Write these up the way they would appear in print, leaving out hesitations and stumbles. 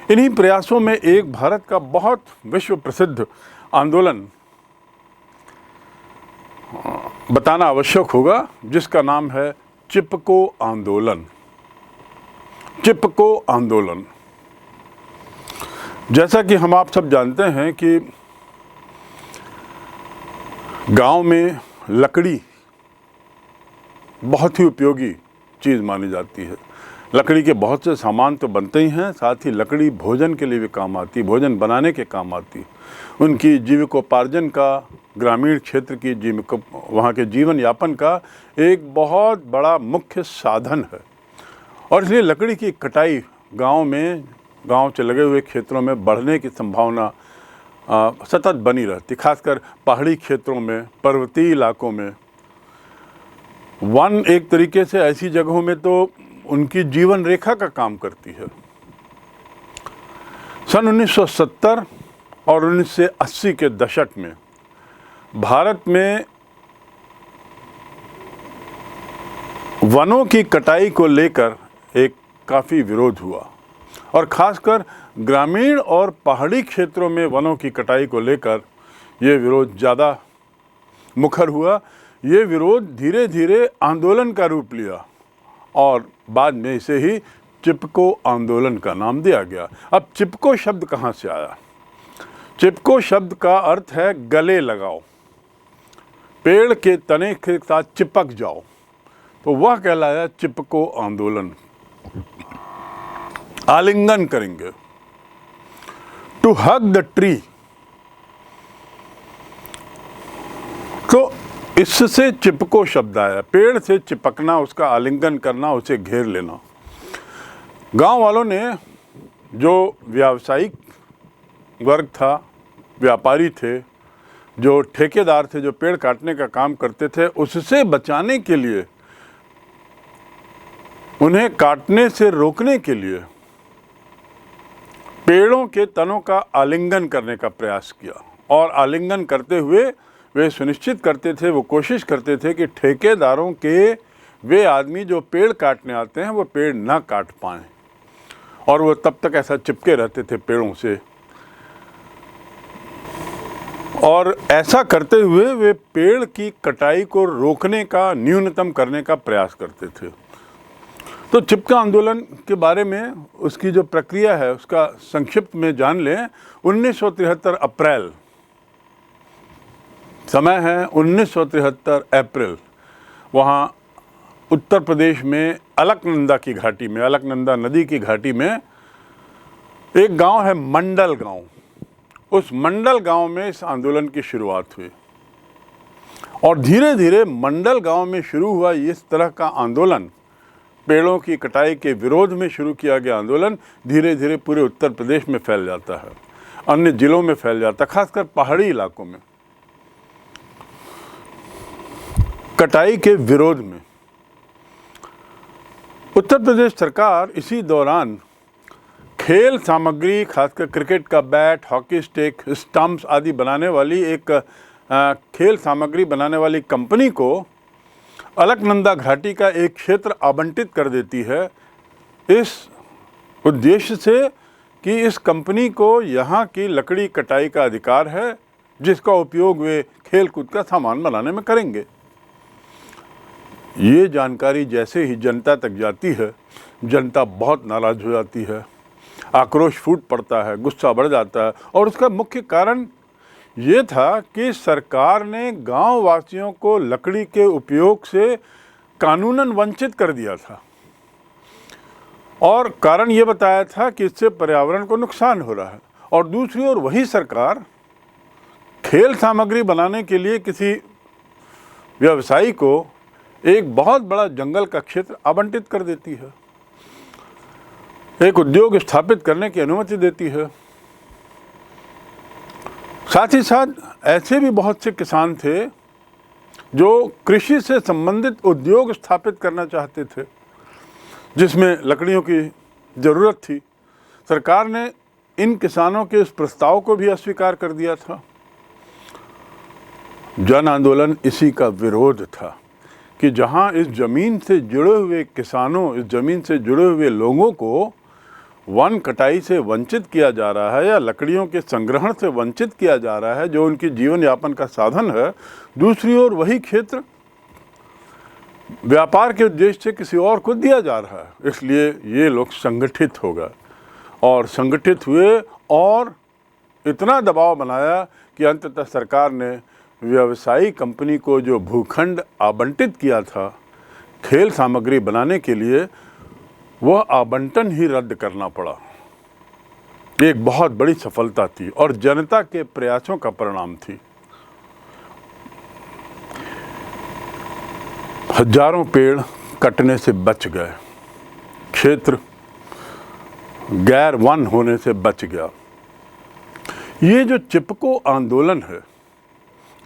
इन्हीं प्रयासों में एक भारत का बहुत विश्व प्रसिद्ध आंदोलन बताना आवश्यक होगा, जिसका नाम है चिपको आंदोलन। चिपको आंदोलन, जैसा कि हम आप सब जानते हैं कि गांव में लकड़ी बहुत ही उपयोगी चीज़ मानी जाती है। लकड़ी के बहुत से सामान तो बनते ही हैं, साथ ही लकड़ी भोजन के लिए भी काम आती, भोजन बनाने के काम आती। उनकी जीविकोपार्जन का, ग्रामीण क्षेत्र की वहाँ के जीवन यापन का एक बहुत बड़ा मुख्य साधन है। और इसलिए लकड़ी की कटाई गांव से लगे हुए क्षेत्रों में बढ़ने की संभावना सतत बनी रहती, खासकर पहाड़ी क्षेत्रों में, पर्वतीय इलाकों में। वन एक तरीके से ऐसी जगहों में तो उनकी जीवन रेखा का काम करती है। सन 1970 और 1980 के दशक में भारत में वनों की कटाई को लेकर एक काफ़ी विरोध हुआ, और ख़ासकर ग्रामीण और पहाड़ी क्षेत्रों में वनों की कटाई को लेकर ये विरोध ज़्यादा मुखर हुआ। ये विरोध धीरे धीरे आंदोलन का रूप लिया और बाद में इसे ही चिपको आंदोलन का नाम दिया गया। अब चिपको शब्द कहाँ से आया? चिपको शब्द का अर्थ है गले लगाओ, पेड़ के तने के साथ चिपक जाओ, तो वह कहलाया चिपको आंदोलन। आलिंगन करेंगे, टू हग द ट्री। तो इससे चिपको शब्द आया, पेड़ से चिपकना, उसका आलिंगन करना, उसे घेर लेना। गांव वालों ने, जो व्यावसायिक वर्ग था, व्यापारी थे, जो ठेकेदार थे, जो पेड़ काटने का काम करते थे, उससे बचाने के लिए, उन्हें काटने से रोकने के लिए पेड़ों के तनों का आलिंगन करने का प्रयास किया। और आलिंगन करते हुए वे सुनिश्चित करते थे, वो कोशिश करते थे कि ठेकेदारों के वे आदमी जो पेड़ काटने आते हैं वो पेड़ ना काट पाएं, और वो तब तक ऐसा चिपके रहते थे पेड़ों से। और ऐसा करते हुए वे पेड़ की कटाई को रोकने का, न्यूनतम करने का प्रयास करते थे। तो चिपका आंदोलन के बारे में, उसकी जो प्रक्रिया है उसका संक्षिप्त में जान लें। 1973 अप्रैल, समय है 1973 अप्रैल, वहाँ उत्तर प्रदेश में अलकनंदा की घाटी में, अलकनंदा नदी की घाटी में एक गांव है मंडल गांव। उस मंडल गांव में इस आंदोलन की शुरुआत हुई, और धीरे धीरे मंडल गांव में शुरू हुआ इस तरह का आंदोलन, पेड़ों की कटाई के विरोध में शुरू किया गया आंदोलन, धीरे धीरे पूरे उत्तर प्रदेश में फैल जाता है, अन्य जिलों में फैल जाता है, खासकर पहाड़ी इलाकों में कटाई के विरोध में। उत्तर प्रदेश सरकार इसी दौरान खेल सामग्री, खासकर क्रिकेट का बैट, हॉकी स्टिक, स्टंप्स आदि बनाने वाली एक खेल सामग्री बनाने वाली कंपनी को अलकनंदा घाटी का एक क्षेत्र आवंटित कर देती है, इस उद्देश्य से कि इस कंपनी को यहाँ की लकड़ी कटाई का अधिकार है, जिसका उपयोग वे खेल कूद का सामान बनाने में करेंगे। ये जानकारी जैसे ही जनता तक जाती है, जनता बहुत नाराज़ हो जाती है, आक्रोश फूट पड़ता है, गुस्सा बढ़ जाता है। और उसका मुख्य कारण ये था कि सरकार ने गांव वासियों को लकड़ी के उपयोग से कानूनन वंचित कर दिया था, और कारण ये बताया था कि इससे पर्यावरण को नुकसान हो रहा है। और दूसरी ओर वही सरकार खेल सामग्री बनाने के लिए किसी व्यवसायी को एक बहुत बड़ा जंगल का क्षेत्र आवंटित कर देती है, एक उद्योग स्थापित करने की अनुमति देती है। साथ ही साथ ऐसे भी बहुत से किसान थे जो कृषि से संबंधित उद्योग स्थापित करना चाहते थे, जिसमें लकड़ियों की ज़रूरत थी। सरकार ने इन किसानों के इस प्रस्ताव को भी अस्वीकार कर दिया था। जन आंदोलन इसी का विरोध था कि जहां इस ज़मीन से जुड़े हुए किसानों, इस ज़मीन से जुड़े हुए लोगों को वन कटाई से वंचित किया जा रहा है या लकड़ियों के संग्रहण से वंचित किया जा रहा है, जो उनकी जीवन यापन का साधन है, दूसरी ओर वही क्षेत्र व्यापार के उद्देश्य से किसी और को दिया जा रहा है। इसलिए ये लोग संगठित हो गए और संगठित हुए और इतना दबाव बनाया कि अंततः सरकार ने व्यवसायी कंपनी को जो भूखंड आवंटित किया था खेल सामग्री बनाने के लिए, वह आवंटन ही रद्द करना पड़ा। एक बहुत बड़ी सफलता थी और जनता के प्रयासों का परिणाम थी। हजारों पेड़ कटने से बच गए, क्षेत्र गैर वन होने से बच गया। ये जो चिपको आंदोलन है,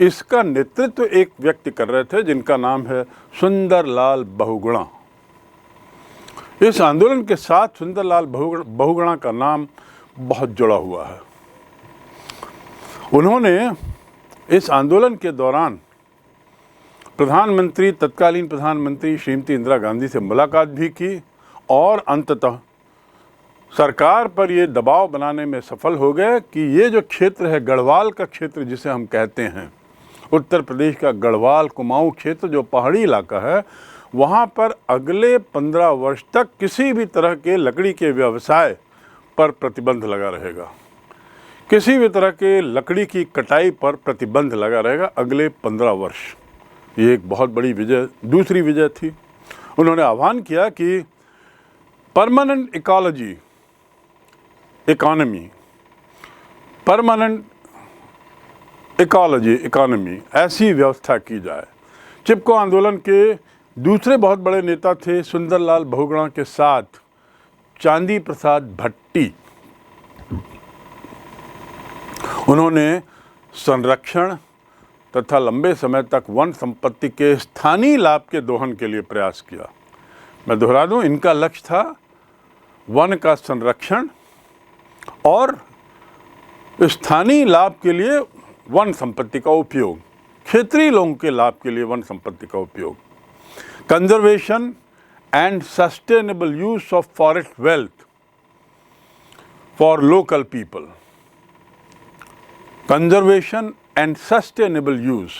इसका नेतृत्व एक व्यक्ति कर रहे थे जिनका नाम है सुंदरलाल बहुगुणा। इस आंदोलन के साथ सुंदरलाल बहुगुणा का नाम बहुत जुड़ा हुआ है। उन्होंने इस आंदोलन के दौरान तत्कालीन प्रधानमंत्री श्रीमती इंदिरा गांधी से मुलाकात भी की और अंततः सरकार पर ये दबाव बनाने में सफल हो गए कि ये जो क्षेत्र है, गढ़वाल का क्षेत्र जिसे हम कहते हैं, उत्तर प्रदेश का गढ़वाल कुमाऊं क्षेत्र जो पहाड़ी इलाका है, वहाँ पर अगले 15 वर्ष तक किसी भी तरह के लकड़ी के व्यवसाय पर प्रतिबंध लगा रहेगा। किसी भी तरह के लकड़ी की कटाई पर प्रतिबंध लगा रहेगा अगले 15 वर्ष। ये एक बहुत बड़ी विजय, दूसरी विजय थी। उन्होंने आह्वान किया कि परमानेंट इकोनॉमी ऐसी व्यवस्था की जाए। चिपको आंदोलन के दूसरे बहुत बड़े नेता थे सुंदरलाल बहुगुणा के साथ चांदी प्रसाद भट्टी। उन्होंने संरक्षण तथा लंबे समय तक वन संपत्ति के स्थानीय लाभ के दोहन के लिए प्रयास किया। मैं दोहरा दूं, इनका लक्ष्य था वन का संरक्षण और स्थानीय लाभ के लिए वन संपत्ति का उपयोग, क्षेत्रीय लोगों के लाभ के लिए वन संपत्ति का उपयोग। Conservation and sustainable use of forest wealth for local people. Conservation and sustainable use,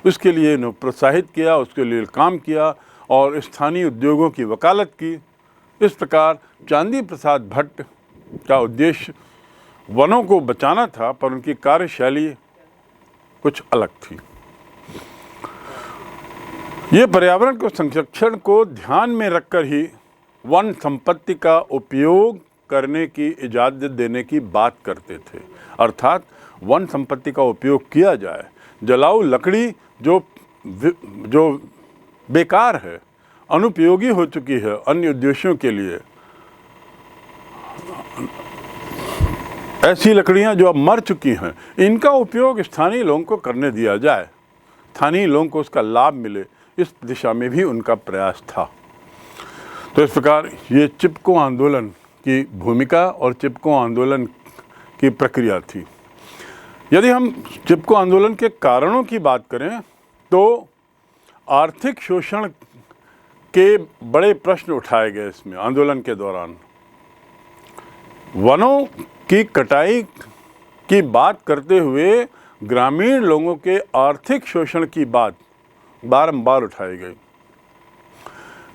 उसके लिए इन्होंने प्रोत्साहित किया, उसके लिए काम किया और स्थानीय उद्योगों की वकालत की। इस प्रकार चांदी प्रसाद भट्ट का उद्देश्य वनों को बचाना था, पर उनकी कार्यशैली कुछ अलग थी। ये पर्यावरण को संरक्षण को ध्यान में रखकर ही वन संपत्ति का उपयोग करने की इजाज़त देने की बात करते थे। अर्थात वन संपत्ति का उपयोग किया जाए, जलाऊ लकड़ी जो बेकार है, अनुपयोगी हो चुकी है अन्य उद्देश्यों के लिए, ऐसी लकड़ियां जो अब मर चुकी हैं, इनका उपयोग स्थानीय लोगों को करने दिया जाए, स्थानीय लोगों को उसका लाभ मिले, इस दिशा में भी उनका प्रयास था। तो इस प्रकार ये चिपको आंदोलन की भूमिका और चिपको आंदोलन की प्रक्रिया थी। यदि हम चिपको आंदोलन के कारणों की बात करें तो आर्थिक शोषण के बड़े प्रश्न उठाए गए इसमें आंदोलन के दौरान। वनों की कटाई की बात करते हुए ग्रामीण लोगों के आर्थिक शोषण की बात बारंबार उठाई गई।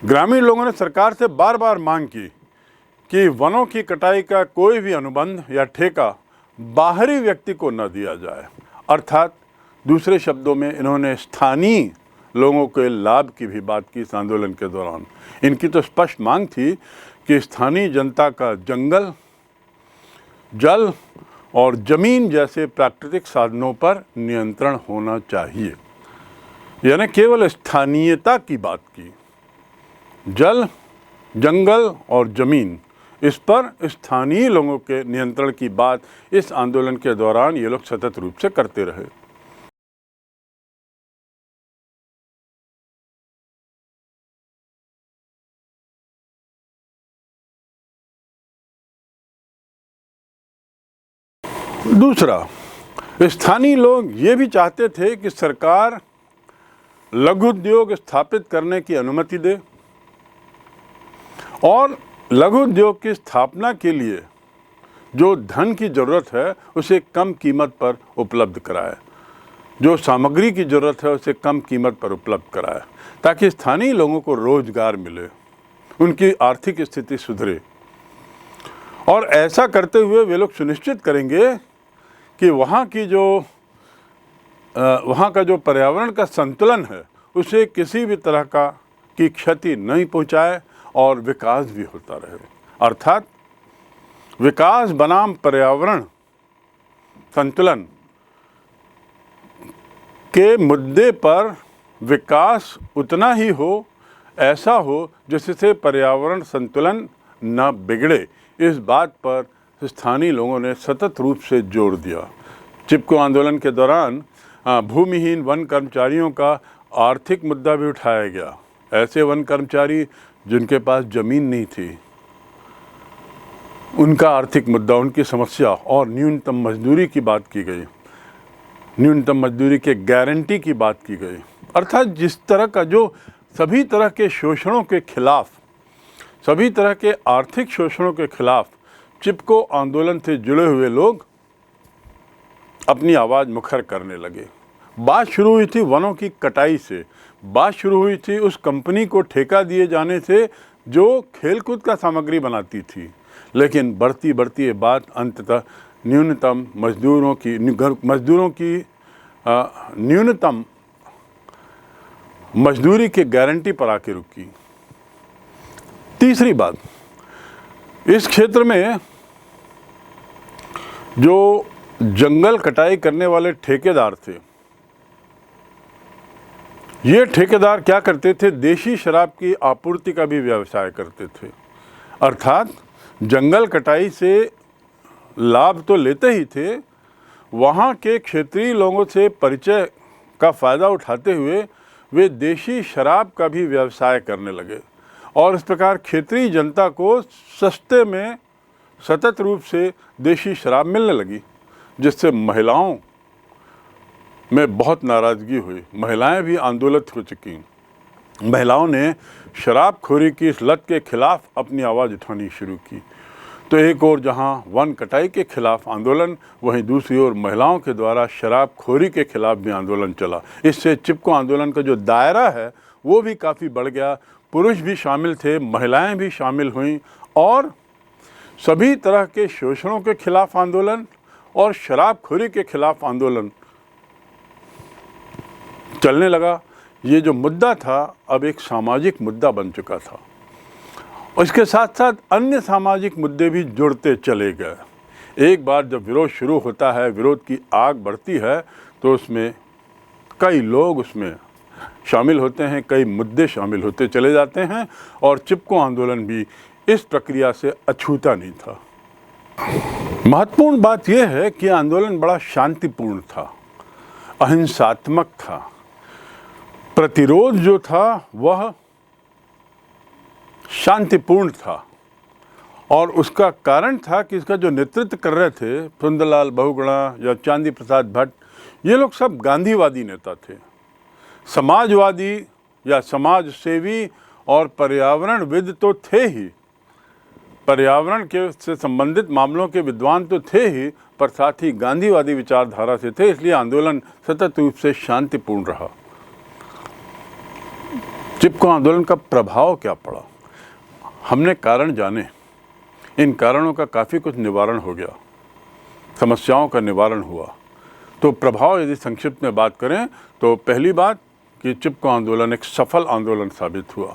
ग्रामीण लोगों ने सरकार से बार बार मांग की कि वनों की कटाई का कोई भी अनुबंध या ठेका बाहरी व्यक्ति को न दिया जाए। अर्थात दूसरे शब्दों में इन्होंने स्थानीय लोगों के लाभ की भी बात की इस आंदोलन के दौरान। इनकी तो स्पष्ट मांग थी कि स्थानीय जनता का जंगल, जल और जमीन जैसे प्राकृतिक साधनों पर नियंत्रण होना चाहिए। यानी केवल स्थानीयता की बात की, जल, जंगल और जमीन, इस पर स्थानीय लोगों के नियंत्रण की बात इस आंदोलन के दौरान ये लोग सतत रूप से करते रहे। दूसरा, स्थानीय लोग ये भी चाहते थे कि सरकार लघु उद्योग स्थापित करने की अनुमति दे और लघु उद्योग की स्थापना के लिए जो धन की ज़रूरत है उसे कम कीमत पर उपलब्ध कराए, जो सामग्री की ज़रूरत है उसे कम कीमत पर उपलब्ध कराए, ताकि स्थानीय लोगों को रोजगार मिले, उनकी आर्थिक स्थिति सुधरे। और ऐसा करते हुए वे लोग सुनिश्चित करेंगे कि वहाँ का जो पर्यावरण का संतुलन है उसे किसी भी तरह की क्षति नहीं पहुँचाए और विकास भी होता रहे। अर्थात विकास बनाम पर्यावरण संतुलन के मुद्दे पर विकास उतना ही हो, ऐसा हो जिससे पर्यावरण संतुलन न बिगड़े। इस बात पर स्थानीय लोगों ने सतत रूप से जोर दिया। चिपको आंदोलन के दौरान भूमिहीन वन कर्मचारियों का आर्थिक मुद्दा भी उठाया गया। ऐसे वन कर्मचारी जिनके पास ज़मीन नहीं थी, उनका आर्थिक मुद्दा, उनकी समस्या, और न्यूनतम मजदूरी की बात की गई, न्यूनतम मजदूरी के गारंटी की बात की गई। अर्थात जिस तरह का जो सभी तरह के शोषणों के खिलाफ, सभी तरह के आर्थिक शोषणों के खिलाफ चिपको आंदोलन से जुड़े हुए लोग अपनी आवाज़ मुखर करने लगे। बात शुरू हुई थी वनों की कटाई से, बात शुरू हुई थी उस कंपनी को ठेका दिए जाने से जो खेलकूद का सामग्री बनाती थी, लेकिन बढ़ती बढ़ती ये बात अंततः न्यूनतम मजदूरों की न्यूनतम मजदूरी के गारंटी पर आके रुकी। तीसरी बात, इस क्षेत्र में जो जंगल कटाई करने वाले ठेकेदार थे, ये ठेकेदार क्या करते थे, देशी शराब की आपूर्ति का भी व्यवसाय करते थे। अर्थात जंगल कटाई से लाभ तो लेते ही थे, वहाँ के क्षेत्रीय लोगों से परिचय का फ़ायदा उठाते हुए वे देशी शराब का भी व्यवसाय करने लगे और इस प्रकार क्षेत्रीय जनता को सस्ते में सतत रूप से देशी शराब मिलने लगी, जिससे महिलाओं में बहुत नाराज़गी हुई। महिलाएं भी आंदोलित हो चुकी। महिलाओं ने शराबखोरी की इस लत के खिलाफ अपनी आवाज़ उठानी शुरू की। तो एक ओर जहां वन कटाई के खिलाफ आंदोलन, वहीं दूसरी ओर महिलाओं के द्वारा शराबखोरी के खिलाफ भी आंदोलन चला। इससे चिपको आंदोलन का जो दायरा है वो भी काफ़ी बढ़ गया। पुरुष भी शामिल थे, महिलाएं भी शामिल हुईं और सभी तरह के शोषणों के खिलाफ आंदोलन और शराबखोरी के खिलाफ आंदोलन चलने लगा। ये जो मुद्दा था अब एक सामाजिक मुद्दा बन चुका था और इसके साथ साथ अन्य सामाजिक मुद्दे भी जुड़ते चले गए। एक बार जब विरोध शुरू होता है, विरोध की आग बढ़ती है, तो उसमें कई लोग उसमें शामिल होते हैं, कई मुद्दे शामिल होते चले जाते हैं और चिपको आंदोलन भी इस प्रक्रिया से अछूता नहीं था। महत्वपूर्ण बात यह है कि आंदोलन बड़ा शांतिपूर्ण था, अहिंसात्मक था। प्रतिरोध जो था वह शांतिपूर्ण था और उसका कारण था कि इसका जो नेतृत्व कर रहे थे सुंदरलाल बहुगुणा या चांदी प्रसाद भट्ट, ये लोग सब गांधीवादी नेता थे, समाजवादी या समाज सेवी और पर्यावरणविद तो थे ही, पर्यावरण के से संबंधित मामलों के विद्वान तो थे ही, पर साथ ही गांधीवादी विचारधारा से थे। इसलिए आंदोलन सतत रूप से शांतिपूर्ण रहा। चिपको आंदोलन का प्रभाव क्या पड़ा, हमने कारण जाने। इन कारणों का काफ़ी कुछ निवारण हो गया, समस्याओं का निवारण हुआ। तो प्रभाव यदि संक्षिप्त में बात करें तो पहली बात कि चिपको आंदोलन एक सफल आंदोलन साबित हुआ।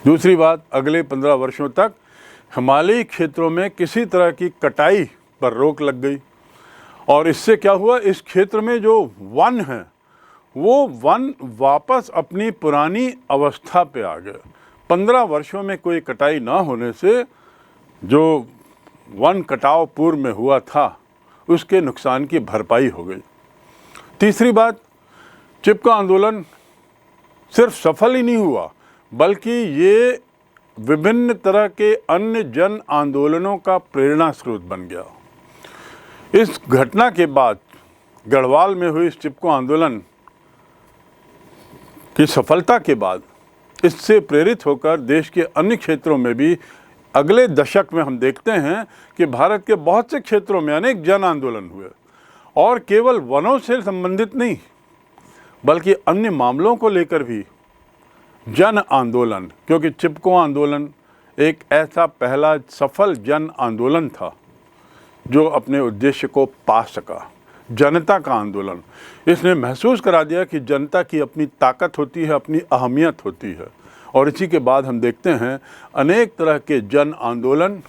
दूसरी बात, अगले 15 वर्षों तक हिमालयी क्षेत्रों में किसी तरह की कटाई पर रोक लग गई और इससे क्या हुआ, इस क्षेत्र में जो वन हैं वो वन वापस अपनी पुरानी अवस्था पे आ गए। 15 वर्षों में कोई कटाई ना होने से जो वन कटाव पूर्व में हुआ था उसके नुकसान की भरपाई हो गई। तीसरी बात, चिपको आंदोलन सिर्फ सफल ही नहीं हुआ बल्कि ये विभिन्न तरह के अन्य जन आंदोलनों का प्रेरणा स्रोत बन गया। इस घटना के बाद गढ़वाल में हुई इस चिपको आंदोलन की सफलता के बाद इससे प्रेरित होकर देश के अन्य क्षेत्रों में भी अगले दशक में हम देखते हैं कि भारत के बहुत से क्षेत्रों में अनेक जन आंदोलन हुए और केवल वनों से संबंधित नहीं बल्कि अन्य मामलों को लेकर भी जन आंदोलन, क्योंकि चिपको आंदोलन एक ऐसा पहला सफल जन आंदोलन था जो अपने उद्देश्य को पा सका। जनता का आंदोलन, इसने महसूस करा दिया कि जनता की अपनी ताकत होती है, अपनी अहमियत होती है। और इसी के बाद हम देखते हैं अनेक तरह के जन आंदोलन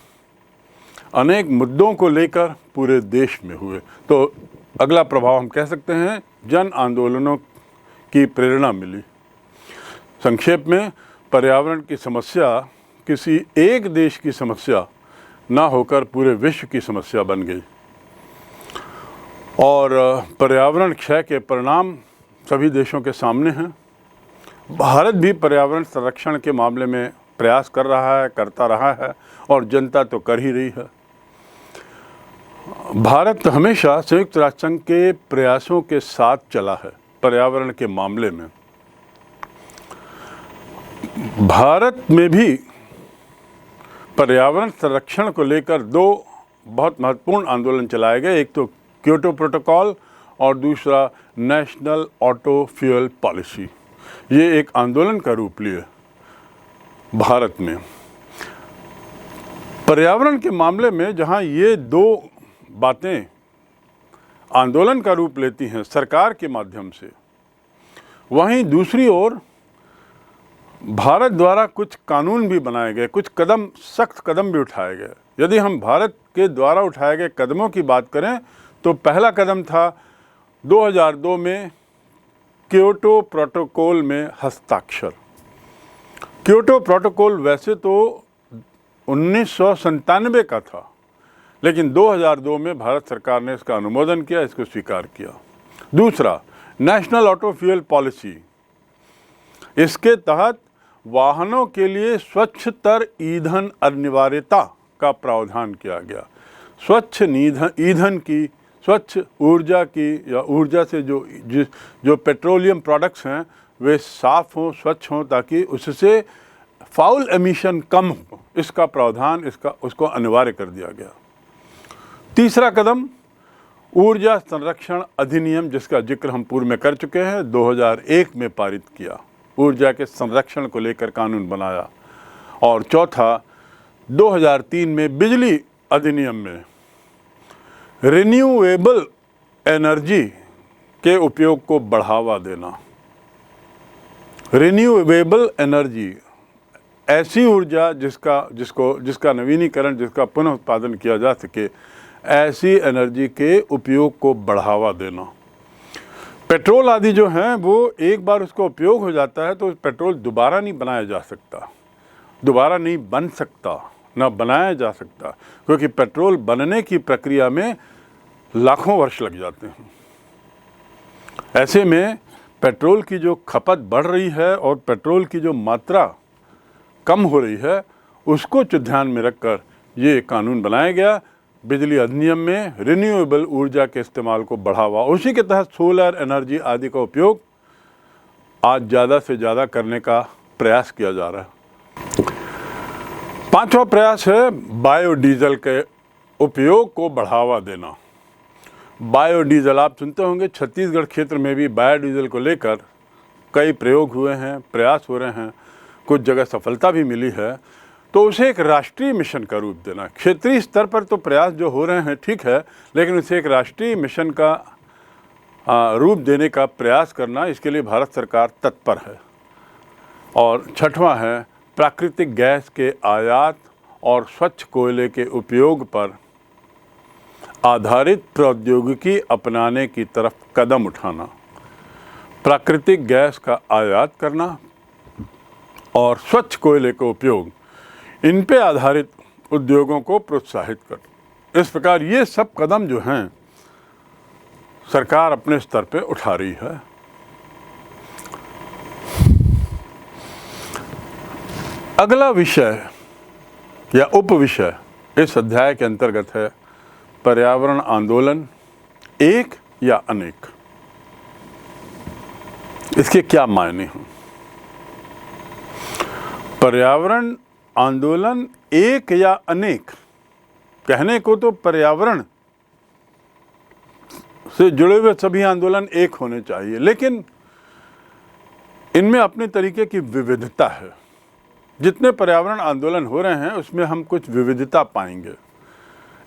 अनेक मुद्दों को लेकर पूरे देश में हुए। तो अगला प्रभाव हम कह सकते हैं जन आंदोलनों की प्रेरणा मिली। संक्षेप में, पर्यावरण की समस्या किसी एक देश की समस्या ना होकर पूरे विश्व की समस्या बन गई और पर्यावरण क्षय के परिणाम सभी देशों के सामने हैं। भारत भी पर्यावरण संरक्षण के मामले में प्रयास कर रहा है, करता रहा है और जनता तो कर ही रही है। भारत हमेशा संयुक्त राष्ट्र संघ के प्रयासों के साथ चला है पर्यावरण के मामले में। भारत में भी पर्यावरण संरक्षण को लेकर दो बहुत महत्वपूर्ण आंदोलन चलाए गए। एक तो क्योटो प्रोटोकॉल और दूसरा नेशनल ऑटो फ्यूल पॉलिसी। ये एक आंदोलन का रूप लिए भारत में। पर्यावरण के मामले में जहां ये दो बातें आंदोलन का रूप लेती हैं सरकार के माध्यम से, वहीं दूसरी ओर भारत द्वारा कुछ कानून भी बनाए गए, कुछ सख्त कदम भी उठाए गए। यदि हम भारत के द्वारा उठाए गए कदमों की बात करें तो पहला कदम था 2002 में क्योटो प्रोटोकॉल में हस्ताक्षर। क्योटो प्रोटोकॉल वैसे तो 1997 का था, लेकिन 2002 में भारत सरकार ने इसका अनुमोदन किया, इसको स्वीकार किया। दूसरा, नेशनल ऑटो फ्यूल पॉलिसी। इसके तहत वाहनों के लिए स्वच्छतर ईंधन अनिवार्यता का प्रावधान किया गया। स्वच्छ ईंधन की, स्वच्छ ऊर्जा की या ऊर्जा से जो पेट्रोलियम प्रोडक्ट्स हैं वे साफ़ हों, स्वच्छ हों, ताकि उससे फाउल एमिशन कम हो, इसका प्रावधान उसको अनिवार्य कर दिया गया। तीसरा कदम, ऊर्जा संरक्षण अधिनियम, जिसका जिक्र हम पूर्व में कर चुके हैं, 2001 में पारित किया। ऊर्जा के संरक्षण को लेकर कानून बनाया। और चौथा, 2003 में बिजली अधिनियम में रिन्यूएबल एनर्जी के उपयोग को बढ़ावा देना। रिन्यूएबल एनर्जी, ऐसी ऊर्जा जिसका नवीनीकरण, जिसका पुनः उत्पादन किया जा सके, ऐसी एनर्जी के उपयोग को बढ़ावा देना। पेट्रोल आदि जो हैं वो एक बार उसका उपयोग हो जाता है तो पेट्रोल दोबारा नहीं बनाया जा सकता, दोबारा नहीं बन सकता, ना बनाया जा सकता, क्योंकि पेट्रोल बनने की प्रक्रिया में लाखों वर्ष लग जाते हैं। ऐसे में पेट्रोल की जो खपत बढ़ रही है और पेट्रोल की जो मात्रा कम हो रही है, उसको ध्यान में रखकर ये कानून बनाया गया। बिजली अधिनियम में रिन्यूएबल ऊर्जा के इस्तेमाल को बढ़ावा, उसी के तहत सोलर एनर्जी आदि का उपयोग आज ज़्यादा से ज़्यादा करने का प्रयास किया जा रहा है। पांचवा प्रयास है बायोडीजल के उपयोग को बढ़ावा देना। बायोडीजल आप सुनते होंगे, छत्तीसगढ़ क्षेत्र में भी बायोडीजल को लेकर कई प्रयोग हुए हैं, प्रयास हो रहे हैं, कुछ जगह सफलता भी मिली है। तो उसे एक राष्ट्रीय मिशन का रूप देना। क्षेत्रीय स्तर पर तो प्रयास जो हो रहे हैं ठीक है, लेकिन उसे एक राष्ट्रीय मिशन का रूप देने का प्रयास करना, इसके लिए भारत सरकार तत्पर है। और छठवां है प्राकृतिक गैस के आयात और स्वच्छ कोयले के उपयोग पर आधारित प्रौद्योगिकी अपनाने की तरफ कदम उठाना। प्राकृतिक गैस का आयात करना और स्वच्छ कोयले का उपयोग, इन पे आधारित उद्योगों को प्रोत्साहित कर। इस प्रकार ये सब कदम जो हैं सरकार अपने स्तर पे उठा रही है। अगला विषय या उप विषय इस अध्याय के अंतर्गत है पर्यावरण आंदोलन, एक या अनेक। इसके क्या मायने हैं? पर्यावरण आंदोलन एक या अनेक, कहने को तो पर्यावरण से जुड़े हुए सभी आंदोलन एक होने चाहिए, लेकिन इनमें अपने तरीके की विविधता है। जितने पर्यावरण आंदोलन हो रहे हैं उसमें हम कुछ विविधता पाएंगे।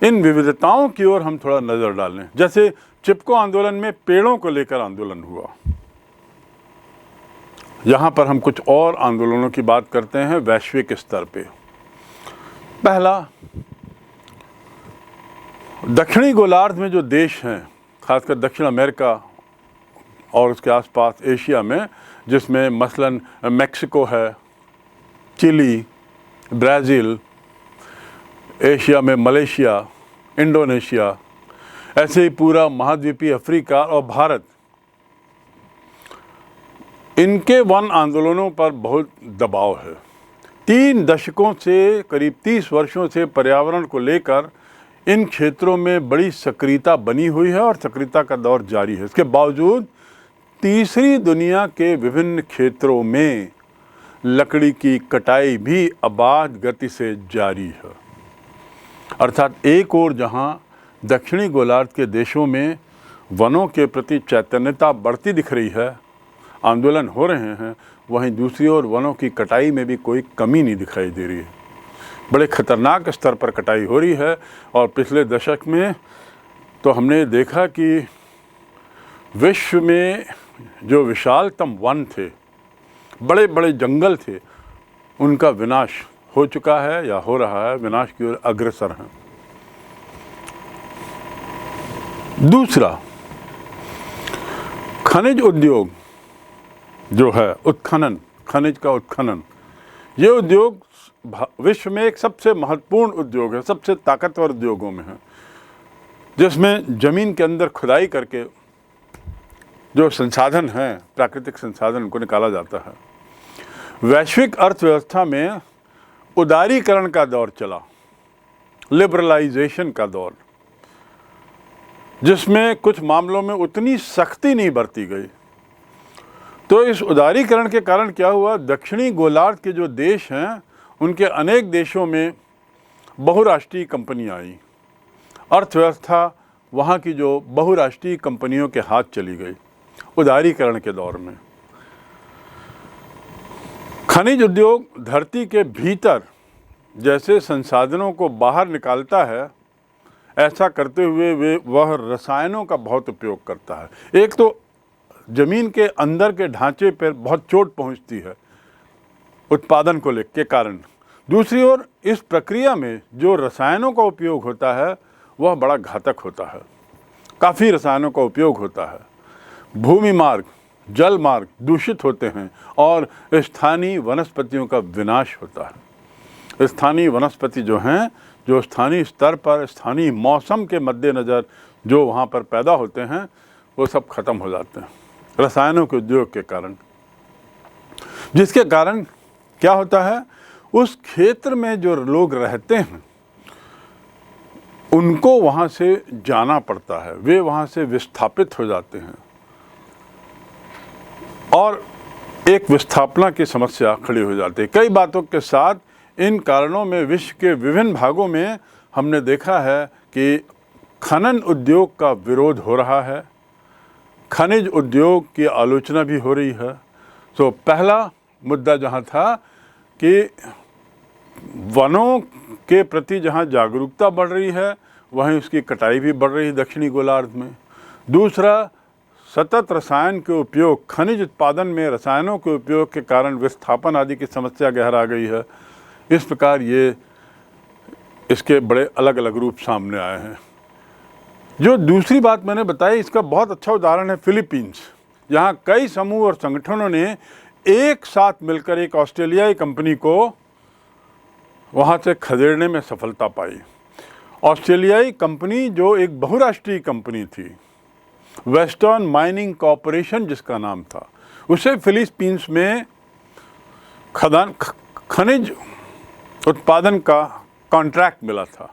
इन विविधताओं की ओर हम थोड़ा नज़र डालें। जैसे चिपको आंदोलन में पेड़ों को लेकर आंदोलन हुआ, यहाँ पर हम कुछ और आंदोलनों की बात करते हैं वैश्विक स्तर पे। पहला, दक्षिणी गोलार्ध में जो देश हैं, खासकर दक्षिण अमेरिका और उसके आसपास एशिया में, जिसमें मसलन मेक्सिको है, चिली, ब्राज़ील, एशिया में मलेशिया, इंडोनेशिया, ऐसे ही पूरा महाद्वीपीय अफ्रीका और भारत, इनके वन आंदोलनों पर बहुत दबाव है। 3 दशकों से, करीब 30 वर्षों से पर्यावरण को लेकर इन क्षेत्रों में बड़ी सक्रियता बनी हुई है और सक्रियता का दौर जारी है। इसके बावजूद तीसरी दुनिया के विभिन्न क्षेत्रों में लकड़ी की कटाई भी अबाध गति से जारी है। अर्थात एक ओर जहां दक्षिणी गोलार्ध के देशों में वनों के प्रति चैतन्यता बढ़ती दिख रही है, आंदोलन हो रहे हैं, वहीं दूसरी ओर वनों की कटाई में भी कोई कमी नहीं दिखाई दे रही है। बड़े खतरनाक स्तर पर कटाई हो रही है। और पिछले दशक में तो हमने देखा कि विश्व में जो विशालतम वन थे, बड़े बड़े जंगल थे, उनका विनाश हो चुका है या हो रहा है, विनाश की ओर अग्रसर हैं। दूसरा, खनिज उद्योग जो है, उत्खनन, खनिज का उत्खनन, ये उद्योग विश्व में एक सबसे महत्वपूर्ण उद्योग है, सबसे ताकतवर उद्योगों में है, जिसमें ज़मीन के अंदर खुदाई करके जो संसाधन हैं, प्राकृतिक संसाधन, उनको निकाला जाता है। वैश्विक अर्थव्यवस्था में उदारीकरण का दौर चला, लिबरलाइजेशन का दौर, जिसमें कुछ मामलों में उतनी सख्ती नहीं बरती गई। तो इस उदारीकरण के कारण क्या हुआ, दक्षिणी गोलार्ध के जो देश हैं उनके अनेक देशों में बहुराष्ट्रीय कंपनियां आई। अर्थव्यवस्था वहाँ की जो बहुराष्ट्रीय कंपनियों के हाथ चली गई उदारीकरण के दौर में। खनिज उद्योग धरती के भीतर जैसे संसाधनों को बाहर निकालता है, ऐसा करते हुए वह रसायनों का बहुत उपयोग करता है। एक तो ज़मीन के अंदर के ढांचे पर बहुत चोट पहुंचती है उत्पादन को लेकर के कारण। दूसरी ओर इस प्रक्रिया में जो रसायनों का उपयोग होता है वह बड़ा घातक होता है। काफ़ी रसायनों का उपयोग होता है, भूमि मार्ग, जल मार्ग दूषित होते हैं और स्थानीय वनस्पतियों का विनाश होता है। स्थानीय वनस्पति जो हैं, जो स्थानीय स्तर पर स्थानीय मौसम के मद्देनज़र जो वहाँ पर पैदा होते हैं, वो सब खत्म हो जाते हैं रसायनों के उद्योग के कारण। जिसके कारण क्या होता है, उस क्षेत्र में जो लोग रहते हैं उनको वहाँ से जाना पड़ता है, वे वहाँ से विस्थापित हो जाते हैं और एक विस्थापना की समस्या खड़ी हो जाती है। कई बातों के साथ इन कारणों में विश्व के विभिन्न भागों में हमने देखा है कि खनन उद्योग का विरोध हो रहा है, खनिज उद्योग की आलोचना भी हो रही है। तो पहला मुद्दा जहाँ था कि वनों के प्रति जहाँ जागरूकता बढ़ रही है, वहीं उसकी कटाई भी बढ़ रही है दक्षिणी गोलार्ध में। दूसरा, सतत रसायन के उपयोग, खनिज उत्पादन में रसायनों के उपयोग के कारण विस्थापन आदि की समस्या गहरा गई है। इस प्रकार ये इसके बड़े अलग अलग रूप सामने आए हैं। जो दूसरी बात मैंने बताई, इसका बहुत अच्छा उदाहरण है फिलीपींस, जहाँ कई समूह और संगठनों ने एक साथ मिलकर एक ऑस्ट्रेलियाई कंपनी को वहाँ से खदेड़ने में सफलता पाई। ऑस्ट्रेलियाई कंपनी जो एक बहुराष्ट्रीय कंपनी थी, वेस्टर्न माइनिंग कॉरपोरेशन जिसका नाम था, उसे फिलीपींस में खनिज उत्पादन का कॉन्ट्रैक्ट मिला था।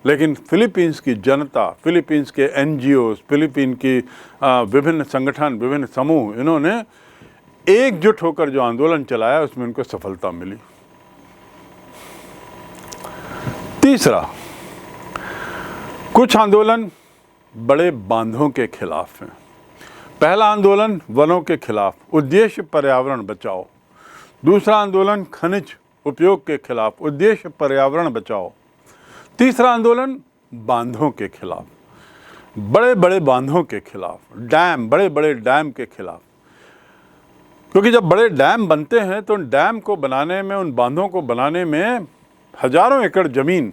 लेकिन फिलीपींस की जनता, फिलीपींस के NGOs, फिलीपीन की विभिन्न संगठन, विभिन्न समूह, इन्होंने एकजुट होकर जो आंदोलन चलाया उसमें उनको सफलता मिली। तीसरा, कुछ आंदोलन बड़े बांधों के खिलाफ हैं। पहला आंदोलन वनों के खिलाफ, उद्देश्य पर्यावरण बचाओ। दूसरा आंदोलन खनिज उपयोग के खिलाफ, उद्देश्य पर्यावरण बचाओ। तीसरा आंदोलन बांधों के खिलाफ, बड़े बड़े बांधों के खिलाफ, डैम, बड़े बड़े डैम के खिलाफ। क्योंकि जब बड़े डैम बनते हैं तो उन डैम को बनाने में, उन बांधों को बनाने में हजारों एकड़ जमीन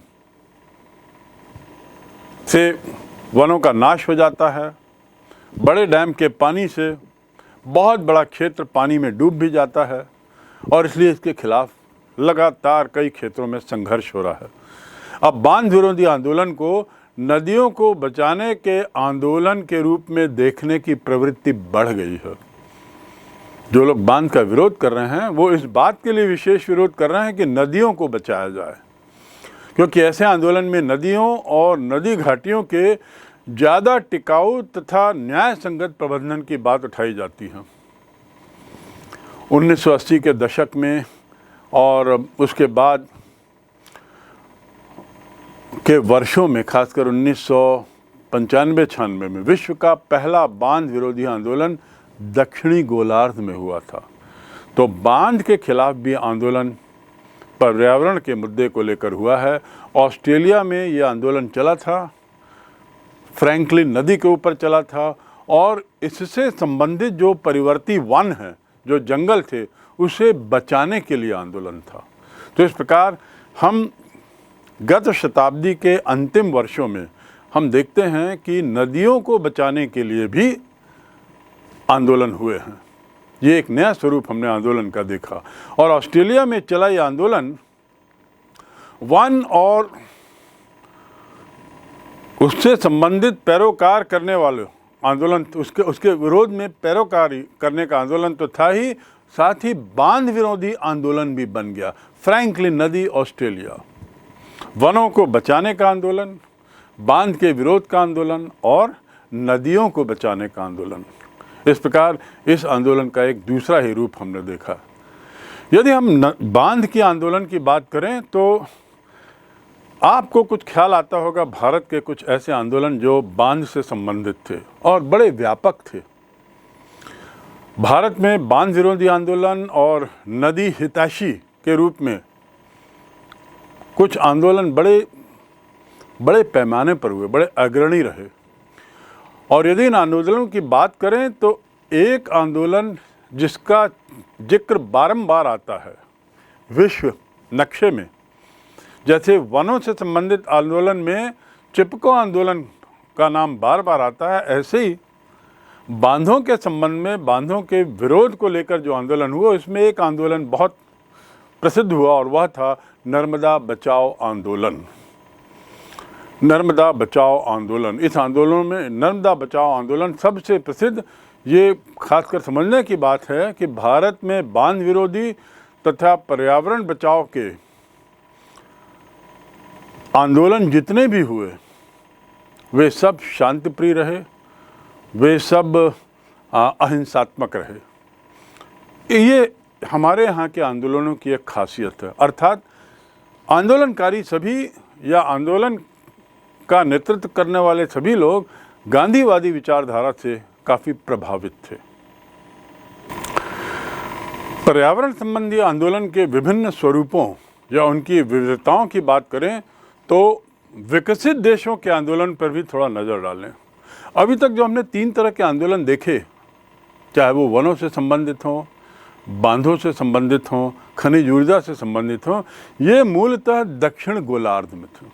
से वनों का नाश हो जाता है। बड़े डैम के पानी से बहुत बड़ा क्षेत्र पानी में डूब भी जाता है और इसलिए इसके खिलाफ लगातार कई क्षेत्रों में संघर्ष हो रहा है। अब बांध विरोधी आंदोलन को नदियों को बचाने के आंदोलन के रूप में देखने की प्रवृत्ति बढ़ गई है। जो लोग बांध का विरोध कर रहे हैं वो इस बात के लिए विशेष विरोध कर रहे हैं कि नदियों को बचाया जाए, क्योंकि ऐसे आंदोलन में नदियों और नदी घाटियों के ज़्यादा टिकाऊ तथा न्याय संगत प्रबंधन की बात उठाई जाती है। 1980 के दशक में और उसके बाद के वर्षों में, खासकर 1995-96 में विश्व का पहला बांध विरोधी आंदोलन दक्षिणी गोलार्ध में हुआ था। तो बांध के खिलाफ भी आंदोलन पर्यावरण के मुद्दे को लेकर हुआ है। ऑस्ट्रेलिया में ये आंदोलन चला था, फ्रैंकलिन नदी के ऊपर चला था और इससे संबंधित जो परिवर्ती वन है, जो जंगल थे, उसे बचाने के लिए आंदोलन था। तो इस प्रकार हम गत शताब्दी के अंतिम वर्षों में हम देखते हैं कि नदियों को बचाने के लिए भी आंदोलन हुए हैं। ये एक नया स्वरूप हमने आंदोलन का देखा। और ऑस्ट्रेलिया में चला ये आंदोलन वन और उससे संबंधित पैरोकार करने वाले आंदोलन, उसके विरोध में पैरोकारी करने का आंदोलन तो था ही, साथ ही बांध विरोधी आंदोलन भी बन गया। फ्रैंकलिन नदी, ऑस्ट्रेलिया, वनों को बचाने का आंदोलन, बांध के विरोध का आंदोलन और नदियों को बचाने का आंदोलन। इस प्रकार इस आंदोलन का एक दूसरा ही रूप हमने देखा। यदि हम बांध के आंदोलन की बात करें तो आपको कुछ ख्याल आता होगा भारत के कुछ ऐसे आंदोलन जो बांध से संबंधित थे और बड़े व्यापक थे। भारत में बांध विरोधी आंदोलन और नदी हितैषी के रूप में कुछ आंदोलन बड़े पैमाने पर हुए, बड़े अग्रणी रहे। और यदि इन आंदोलनों की बात करें तो एक आंदोलन जिसका जिक्र बारंबार आता है विश्व नक्शे में, जैसे वनों से संबंधित आंदोलन में चिपको आंदोलन का नाम बार बार आता है, ऐसे ही बांधों के संबंध में, बांधों के विरोध को लेकर जो आंदोलन हुआ, इसमें एक आंदोलन बहुत प्रसिद्ध हुआ और वह था नर्मदा बचाओ आंदोलन। नर्मदा बचाओ आंदोलन, इस आंदोलन में नर्मदा बचाओ आंदोलन सबसे प्रसिद्ध। ये खासकर समझने की बात है कि भारत में बांध विरोधी तथा पर्यावरण बचाओ के आंदोलन जितने भी हुए वे सब शांतिप्रिय रहे, वे सब अहिंसात्मक रहे। ये हमारे यहाँ के आंदोलनों की एक खासियत है। अर्थात आंदोलनकारी सभी या आंदोलन का नेतृत्व करने वाले सभी लोग गांधीवादी विचारधारा से काफ़ी प्रभावित थे। पर्यावरण संबंधी आंदोलन के विभिन्न स्वरूपों या उनकी विविधताओं की बात करें तो विकसित देशों के आंदोलन पर भी थोड़ा नज़र डालें। अभी तक जो हमने 3 तरह के आंदोलन देखे, चाहे वो वनों से संबंधित हों, बांधों से संबंधित हों, खनिज ऊर्जा से संबंधित हों, ये मूलतः दक्षिण गोलार्ध में थे।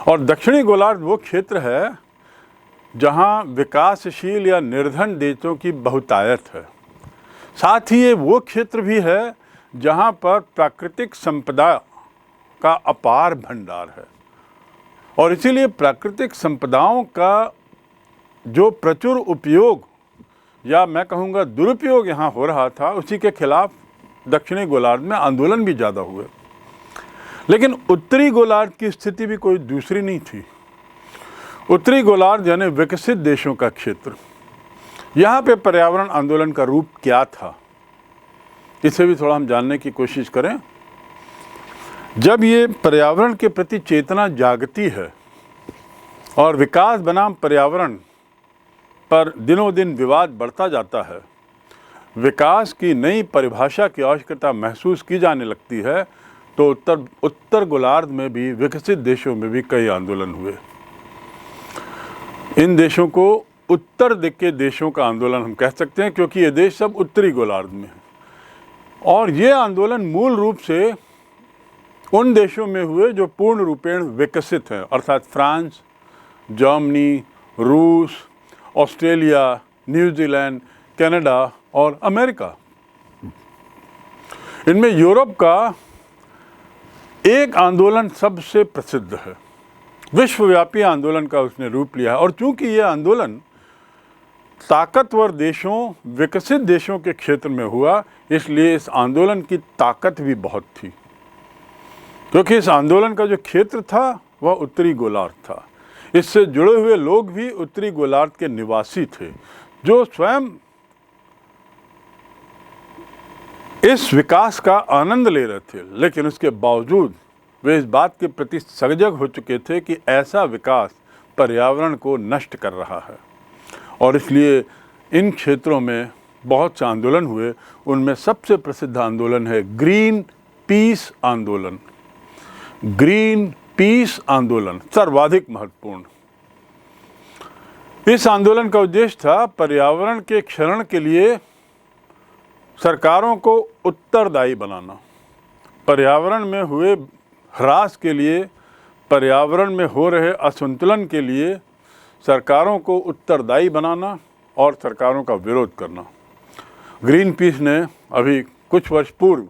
और दक्षिणी गोलार्ध वो क्षेत्र है जहाँ विकासशील या निर्धन देशों की बहुतायत है। साथ ही ये वो क्षेत्र भी है जहाँ पर प्राकृतिक संपदा का अपार भंडार है और इसीलिए प्राकृतिक संपदाओं का जो प्रचुर उपयोग या मैं कहूँगा दुरुपयोग यहाँ हो रहा था, उसी के खिलाफ दक्षिणी गोलार्ध में आंदोलन भी ज़्यादा हुए। लेकिन उत्तरी गोलार्ध की स्थिति भी कोई दूसरी नहीं थी। उत्तरी गोलार्ध यानी विकसित देशों का क्षेत्र, यहाँ पे पर्यावरण आंदोलन का रूप क्या था, इसे भी थोड़ा हम जानने की कोशिश करें। जब ये पर्यावरण के प्रति चेतना जागती है और विकास बनाम पर्यावरण पर दिनों दिन विवाद बढ़ता जाता है, विकास की नई परिभाषा की आवश्यकता महसूस की जाने लगती है, तो उत्तर गोलार्ध में भी, विकसित देशों में भी कई आंदोलन हुए। इन देशों को उत्तर दिक् के देशों का आंदोलन हम कह सकते हैं, क्योंकि ये देश सब उत्तरी गोलार्ध में हैं। और ये आंदोलन मूल रूप से उन देशों में हुए जो पूर्ण रूपेण विकसित हैं, अर्थात फ्रांस, जर्मनी, रूस, ऑस्ट्रेलिया, न्यूजीलैंड, कनाडा और अमेरिका। इनमें यूरोप का एक आंदोलन सबसे प्रसिद्ध है, विश्वव्यापी आंदोलन का उसने रूप लिया है। और चूंकि यह आंदोलन ताकतवर देशों, विकसित देशों के क्षेत्र में हुआ, इसलिए इस आंदोलन की ताकत भी बहुत थी, क्योंकि इस आंदोलन का जो क्षेत्र था वह उत्तरी गोलार्ध था। इससे जुड़े हुए लोग भी उत्तरी गोलार्ध के निवासी थे, जो स्वयं इस विकास का आनंद ले रहे थे, लेकिन उसके बावजूद वे इस बात के प्रति सजग हो चुके थे कि ऐसा विकास पर्यावरण को नष्ट कर रहा है। और इसलिए इन क्षेत्रों में बहुत से आंदोलन हुए। उनमें सबसे प्रसिद्ध आंदोलन है ग्रीन पीस आंदोलन। ग्रीन पीस आंदोलन सर्वाधिक महत्वपूर्ण। इस आंदोलन का उद्देश्य था पर्यावरण के क्षरण के लिए सरकारों को उत्तरदायी बनाना, पर्यावरण में हुए ह्रास के लिए, पर्यावरण में हो रहे असंतुलन के लिए सरकारों को उत्तरदायी बनाना और सरकारों का विरोध करना। ग्रीन पीस ने अभी कुछ वर्ष पूर्व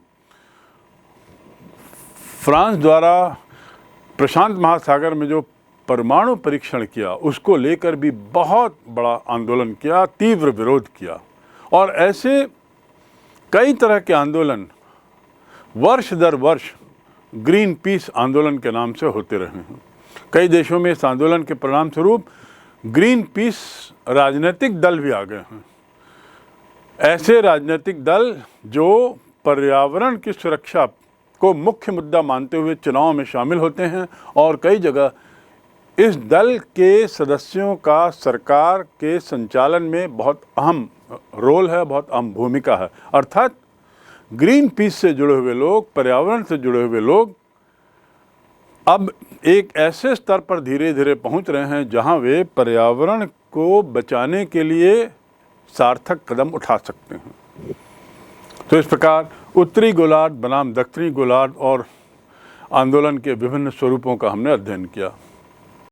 फ्रांस द्वारा प्रशांत महासागर में जो परमाणु परीक्षण किया, उसको लेकर भी बहुत बड़ा आंदोलन किया, तीव्र विरोध किया। और ऐसे कई तरह के आंदोलन वर्ष दर वर्ष ग्रीन पीस आंदोलन के नाम से होते रहे हैं। कई देशों में इस आंदोलन के परिणाम स्वरूप ग्रीन पीस राजनीतिक दल भी आ गए हैं। ऐसे राजनीतिक दल जो पर्यावरण की सुरक्षा को मुख्य मुद्दा मानते हुए चुनाव में शामिल होते हैं, और कई जगह इस दल के सदस्यों का सरकार के संचालन में बहुत अहम रोल है, बहुत अहम भूमिका है। अर्थात ग्रीन पीस से जुड़े हुए लोग, पर्यावरण से जुड़े हुए लोग अब एक ऐसे स्तर पर धीरे धीरे पहुंच रहे हैं जहां वे पर्यावरण को बचाने के लिए सार्थक कदम उठा सकते हैं। तो इस प्रकार उत्तरी गोलार्ध बनाम दक्षिणी गोलार्ध और आंदोलन के विभिन्न स्वरूपों का हमने अध्ययन किया।